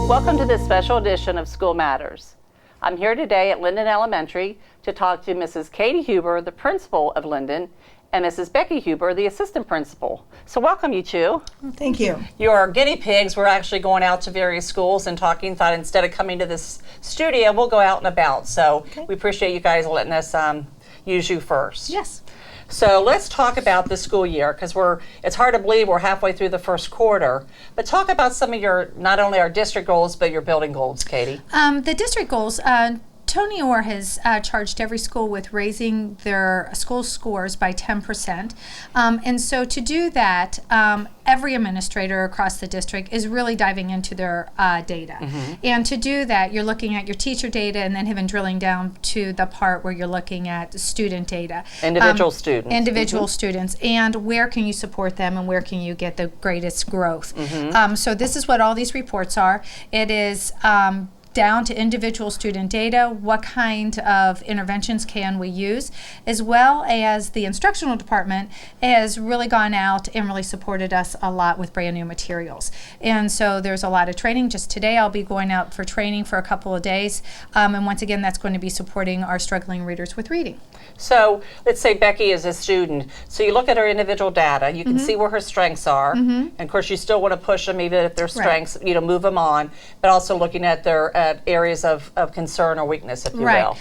Welcome to this special edition of School Matters. I'm here today at Linden Elementary to talk to Mrs. Katie Huber, the principal of Linden, and Mrs. Becky Huber, the assistant principal. So welcome, you two. Thank you. You're guinea pigs. We're actually going out to various schools and talking. Thought instead of coming to this studio, we'll go out and about. So we appreciate you guys letting us use you first. Yes. So let's talk about the school year, because it's hard to believe we're halfway through the first quarter. But talk about some of your, not only our district goals, but your building goals, Katie. The district goals, Tony Orr has charged every school with raising their school scores by 10%. And so to do that, every administrator across the district is really diving into their data. And to do that, you're looking at your teacher data and then even drilling down to the part where you're looking at student data. Individual students. Individual students. And where can you support them and where can you get the greatest growth? So this is what all these reports are. It is down to individual student data, what kind of interventions can we use, as well as the instructional department has really gone out and really supported us a lot with brand new materials. And so there's a lot of training. Just today I'll be going out for training for a couple of days, and once again that's going to be supporting our struggling readers with reading. So let's say Becky is a student. So you look at her individual data, you can see where her strengths are, and of course you still want to push them even if their strengths, you know, move them on, but also looking at their areas of concern or weakness, if you will.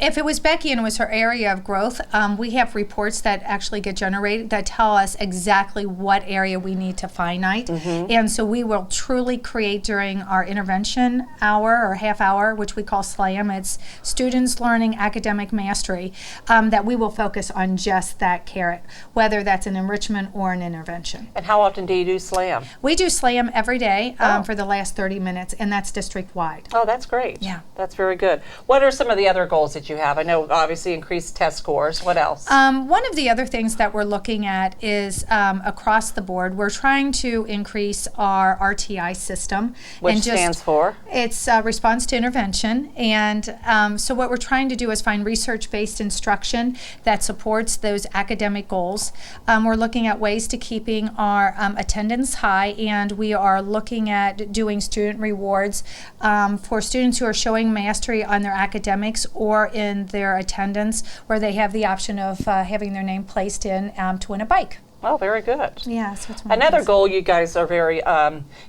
If it was Becky and it was her area of growth, we have reports that actually get generated that tell us exactly what area we need to finite. And so we will truly create during our intervention hour or half hour, which we call SLAM, it's Students Learning Academic Mastery, that we will focus on just that carrot, whether that's an enrichment or an intervention. And how often do you do SLAM? We do SLAM every day for the last 30 minutes, and that's district-wide. Oh, that's great. Yeah. That's very good. What are some of the other goals that you have? I know obviously increased test scores. What else? One of the other things that we're looking at is across the board, we're trying to increase our RTI system. Which stands for? It's response to intervention. And so what we're trying to do is find research-based instruction that supports those academic goals. We're looking at ways to keeping our attendance high, and we are looking at doing student rewards for students who are showing mastery on their academics or in their attendance, where they have the option of having their name placed in to win a bike. Oh, very good. Yeah, so it's another goal you guys are very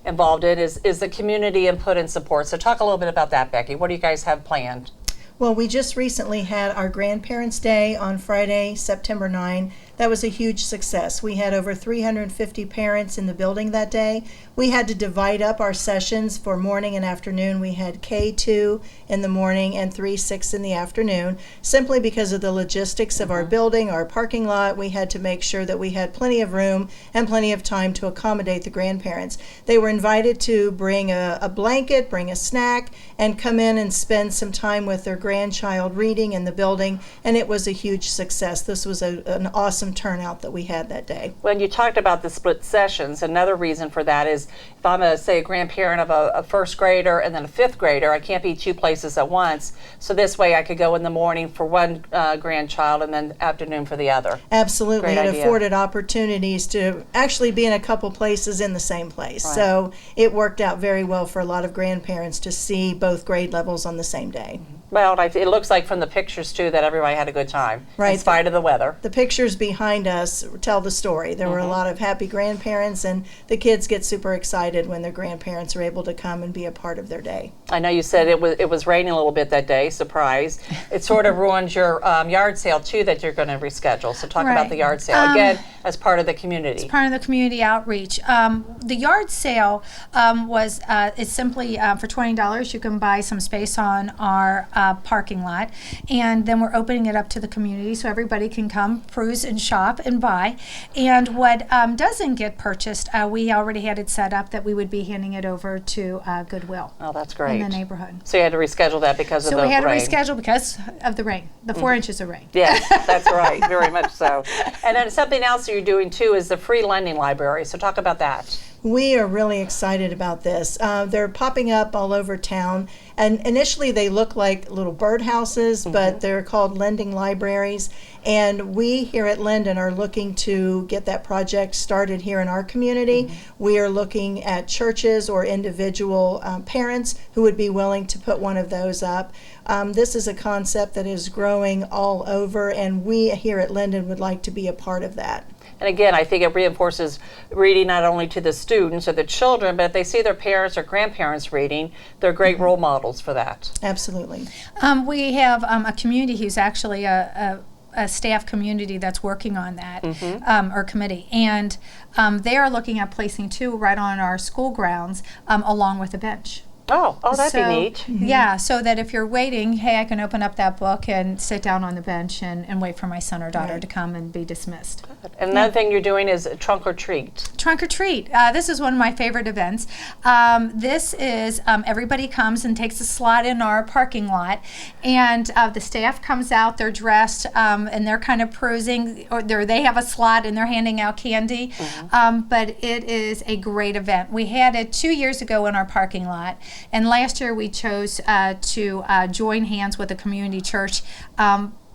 involved in is the community input and support. So talk a little bit about that, Becky. What do you guys have planned? Well, we just recently had our Grandparents' Day on Friday, September 9. That was a huge success. We had over 350 parents in the building that day. We had to divide up our sessions for morning and afternoon. We had K2 in the morning and 3-6 in the afternoon, simply because of the logistics of our building, our parking lot. We had to make sure that we had plenty of room and plenty of time to accommodate the grandparents. They were invited to bring a blanket, bring a snack, and come in and spend some time with their grandchild reading in the building, and it was a huge success. This was an awesome turnout that we had that day. When you talked about the split sessions, another reason for that is if I'm a grandparent of a first grader and then a fifth grader, I can't be two places at once. So this way I could go in the morning for one grandchild and then afternoon for the other. Absolutely. Great it idea. Afforded opportunities to actually be in a couple places in the same place. Right. So it worked out very well for a lot of grandparents to see both grade levels on the same day. Well, it looks like from the pictures too that everybody had a good time, Right. in spite of the weather. The pictures behind us tell the story. There were a lot of happy grandparents, and the kids get super excited when their grandparents are able to come and be a part of their day. I know you said it was raining a little bit that day, surprise. It sort of ruined your yard sale too that you're going to reschedule. So talk about the yard sale, again, as part of the community. It's part of the community outreach. The yard sale is simply for $20 you can buy some space on our parking lot, and then we're opening it up to the community so everybody can come, peruse and shop and buy. And what doesn't get purchased, we already had it set up that we would be handing it over to Goodwill. Oh, that's great. In the neighborhood. So you had to reschedule that because of the rain. So we had to reschedule because of the rain, the 4 inches of rain. Yes, that's right, very much so. And then something else you're doing too is the free lending library. So talk about that. We are really excited about this. They're popping up all over town, and initially they look like little birdhouses, but they're called lending libraries. And we here at Linden are looking to get that project started here in our community. We are looking at churches or individual parents who would be willing to put one of those up. This is a concept that is growing all over, and we here at Linden would like to be a part of that. And again, I think it reinforces reading not only to the students or the children, but if they see their parents or grandparents reading, they're great role models for that. Absolutely. We have a community who's actually a staff community that's working on that, or committee, and they are looking at placing 2 right on our school grounds, along with a bench. Oh, that'd So, be neat. Yeah, so that if you're waiting, hey, I can open up that book and sit down on the bench and wait for my son or daughter to come and be dismissed. And another thing you're doing is trunk or treat. Trunk or treat. This is one of my favorite events. This is everybody comes and takes a slot in our parking lot, and the staff comes out. They're dressed and they're kind of perusing, or they have a slot and they're handing out candy. But it is a great event. We had it 2 years ago in our parking lot, and last year we chose to join hands with a community church.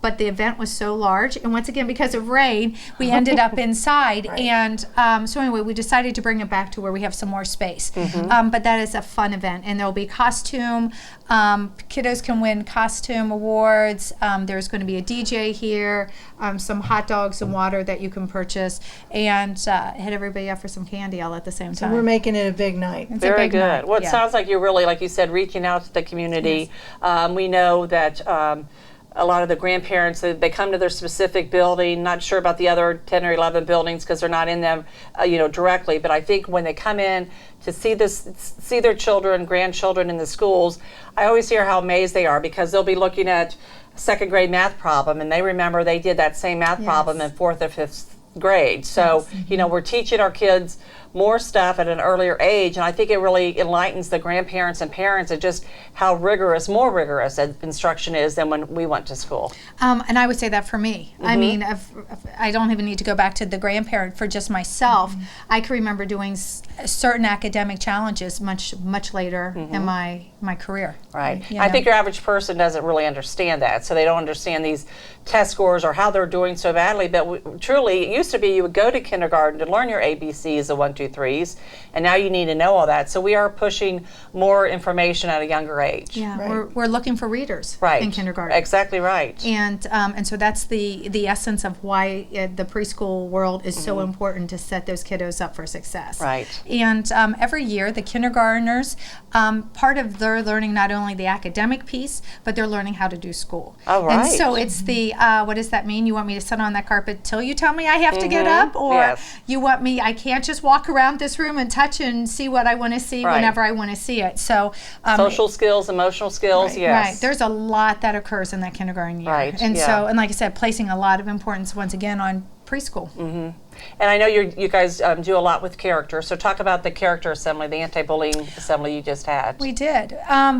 But the event was so large, and once again, because of rain, we ended up inside. And so anyway, we decided to bring it back to where we have some more space. But that is a fun event, and there'll be costume. Kiddos can win costume awards. There's going to be a DJ here, some hot dogs and water that you can purchase, and hit everybody up for some candy all at the same time. We're making it a big night. It's a Very big good. night, Well, it yeah. sounds like you're really, like you said, reaching out to the community. We know that a lot of the grandparents, they come to their specific building, not sure about the other 10 or 11 buildings because they're not in them, directly. But I think when they come in to see their children, grandchildren in the schools, I always hear how amazed they are because they'll be looking at a 2nd grade math problem and they remember they did that same math problem in 4th or 5th grade. So, we're teaching our kids more stuff at an earlier age, and I think it really enlightens the grandparents and parents at just how more rigorous instruction is than when we went to school. And I would say that for me. I mean, if I don't even need to go back to the grandparent for just myself. I can remember doing certain academic challenges much later in my career. Right. You I know? think your average person doesn't really understand that, so they don't understand these test scores or how they're doing so badly. But truly, it used to be you would go to kindergarten to learn your ABCs, the 1, 2, 3s, and now you need to know all that. So we are pushing more information at a younger age. Yeah, Right. we're looking for readers Right. in kindergarten. Exactly right. And so that's the essence of why the preschool world is so important to set those kiddos up for success. Right. And every year, the kindergartners, part of their learning not only the academic piece, but they're learning how to do school. Oh, And right. so it's the what does that mean? You want me to sit on that carpet till you tell me I have to get up, or Yes. you want me? I can't just walk around this room and touch and see what I want to see Right. whenever I want to see it. So Social skills, emotional skills, Right. yes. Right. There's a lot that occurs in that kindergarten year. Right, And yeah. so, and like I said, placing a lot of importance once again on preschool. And I know you guys do a lot with character, so talk about the character assembly, the anti-bullying assembly you just had. We did.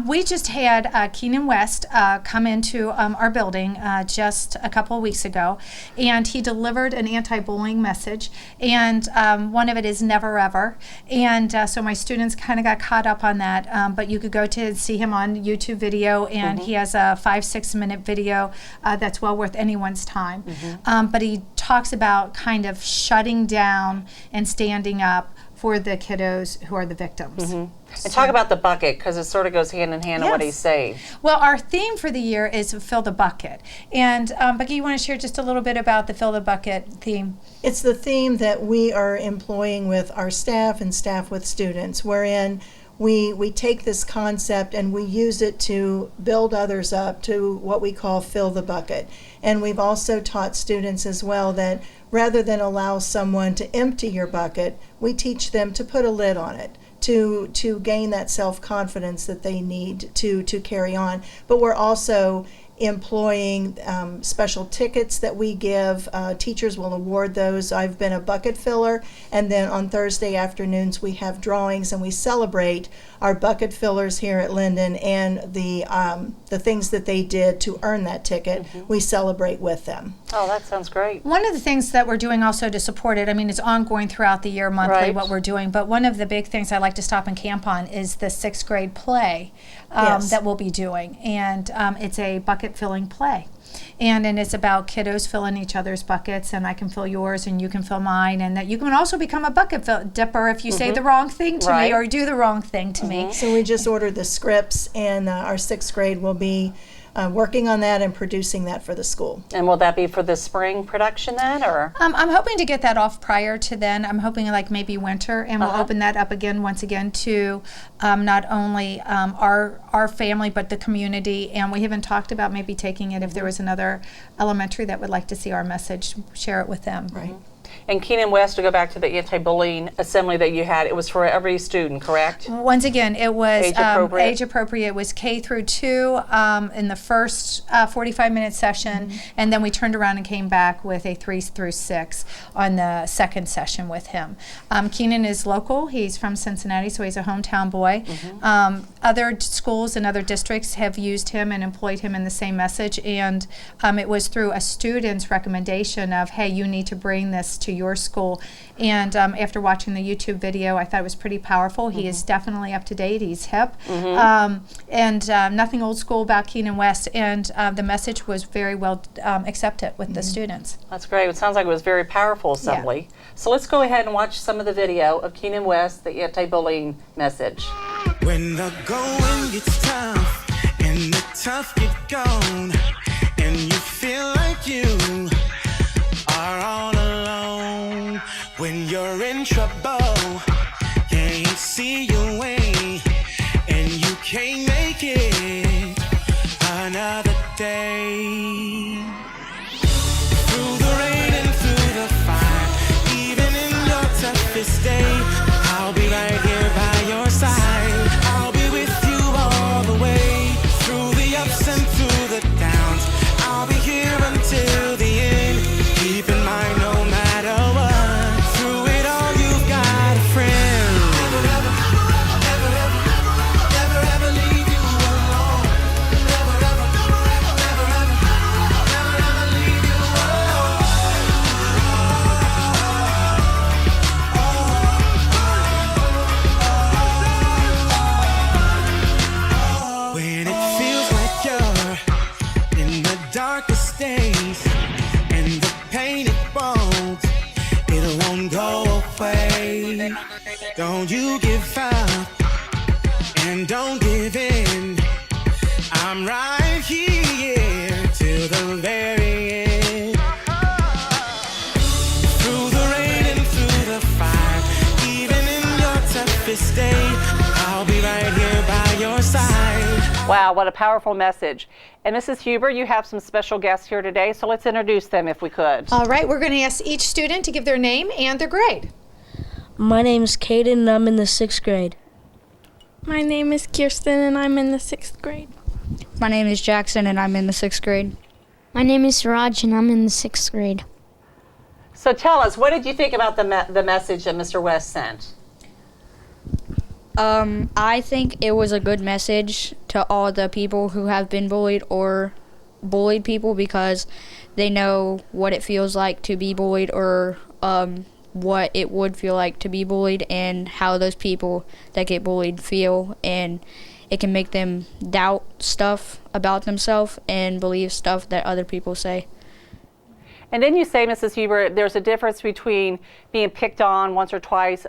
We just had Keenan West come into our building just a couple of weeks ago, and he delivered an anti-bullying message, and one of it is never ever. And so my students kind of got caught up on that, but you could go to see him on YouTube video, and he has a 5-6 minute video that's well worth anyone's time. But he talks about kind of shutting down and standing up for the kiddos who are the victims. And talk about the bucket, because it sort of goes hand in hand with what Yes. he's saying. Well, our theme for the year is Fill the Bucket. And Becky, you want to share just a little bit about the Fill the Bucket theme? It's the theme that we are employing with our staff and staff with students, wherein we take this concept and we use it to build others up to what we call fill the bucket. And we've also taught students as well that rather than allow someone to empty your bucket, we teach them to put a lid on it, to gain that self-confidence that they need to carry on. But we're also employing special tickets that we give. Teachers will award those. I've been a bucket filler, and then on Thursday afternoons we have drawings, and we celebrate our bucket fillers here at Linden and the things that they did to earn that ticket. We celebrate with them. Oh, that sounds great. One of the things that we're doing also to support it, I mean, it's ongoing throughout the year, monthly, Right. what we're doing, but one of the big things I like to stop and camp on is the 6th grade play Yes. that we'll be doing. And it's a bucket filling play. And it's about kiddos filling each other's buckets, and I can fill yours and you can fill mine, and that you can also become a bucket dipper if you say the wrong thing to Right. me or do the wrong thing to me. So we just ordered the scripts, and our 6th grade will be working on that and producing that for the school. And will that be for the spring production then, or? I'm hoping to get that off prior to then. I'm hoping like maybe winter, and we'll open that up again once again to not only our family but the community. And we haven't talked about maybe taking it if there was another elementary that would like to see our message, share it with them. Right. And Keenan West, to go back to the anti-bullying assembly that you had, it was for every student, correct? Once again, it was Age appropriate? age appropriate. It was K through 2 in the first 45-minute session, and then we turned around and came back with a 3 through 6 on the second session with him. Keenan is local. He's from Cincinnati, so he's a hometown boy. Other schools and other districts have used him and employed him in the same message, and it was through a student's recommendation of, hey, you need to bring this to your school. And after watching the YouTube video, I thought it was pretty powerful. He is definitely up to date. He's hip. And nothing old school about Keenan West. And the message was very well accepted with the students. That's great. It sounds like it was a very powerful assembly. So let's go ahead and watch some of the video of Keenan West, the anti-bullying message. When the going gets tough and the tough get gone and you feel like you are all alone, when you're in trouble, can't see your way, and you can't make it another day. Through the rain and through the fire, even in your toughest day, I'll be right here by your side. I'll be with you all the way, through the ups and through the downs. I'll be here until the end. Keep in mind, no matter what, through it all you've got a friend. Never ever, never ever, never ever leave you alone. Never ever, never ever, never ever leave you alone. When it feels like you're in the darkest days and the pain it won't go away. Don't you give up and don't give in. I'm right here till the very end. Through the rain and through the fire, even in your toughest day, I'll be right here by your side. Wow, what a powerful message. And Mrs. Huber, you have some special guests here today, so let's introduce them if we could. All right, we're going to ask each student to give their name and their grade. My name's Caden and I'm in the 6th grade. My name is Kirsten and I'm in the 6th grade. My name is Jackson and I'm in the 6th grade. My name is Raj and I'm in the 6th grade. So tell us, what did you think about the message that Mr. West sent? I think it was a good message to all the people who have been bullied or bullied people, because they know what it feels like to be bullied, or what it would feel like to be bullied, and how those people that get bullied feel, and it can make them doubt stuff about themselves and believe stuff that other people say. And then you say, Mrs. Huber, there's a difference between being picked on once or twice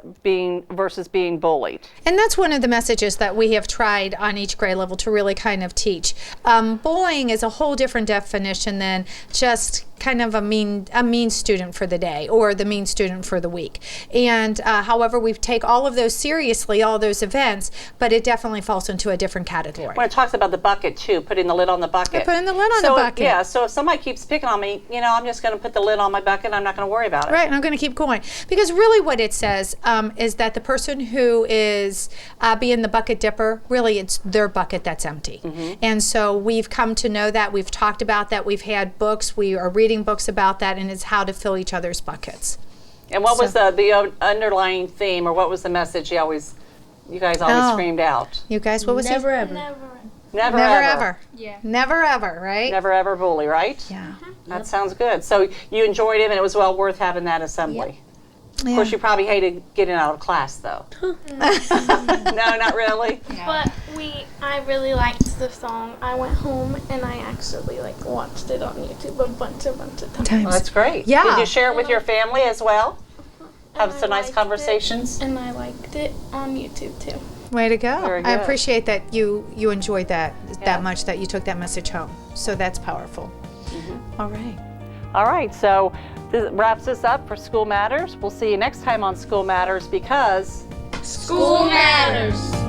versus being bullied. And that's one of the messages that we have tried on each grade level to really kind of teach. Bullying is a whole different definition than just kind of a mean student for the day or the mean student for the week. And however, we take all of those seriously, all those events, but it definitely falls into a different category. When it talks about the bucket too, putting the lid on the bucket. Putting the lid on the bucket. Yeah, so if somebody keeps picking on me, I'm just going going to put the lid on my bucket and I'm not going to worry about it. Right, and I'm going to keep going. Because really what it says is that the person who is being the bucket dipper, really it's their bucket that's empty. And so we've come to know that, we've talked about that, we've had books, we are reading books about that, and it's how to fill each other's buckets. And what was the underlying theme, or what was the message you guys always screamed out? You guys, what was Never it? ever. Never Never ever. ever. Never ever, right? Never ever bully, right? Yeah. That sounds good. So you enjoyed it, and it was well worth having that assembly. Of course, you probably hated getting out of class, though. No, not really. But I really liked the song. I went home and I actually watched it on YouTube a bunch of times. Well, that's great. Yeah. Did you share it with your family as well? Have And some I nice liked conversations? And I liked it on YouTube too. Way to go. Very I good. appreciate that you enjoyed that Yeah. that much, that you took that message home. So that's powerful. All right. All right, so this wraps us up for School Matters. We'll see you next time on School Matters, because School matters.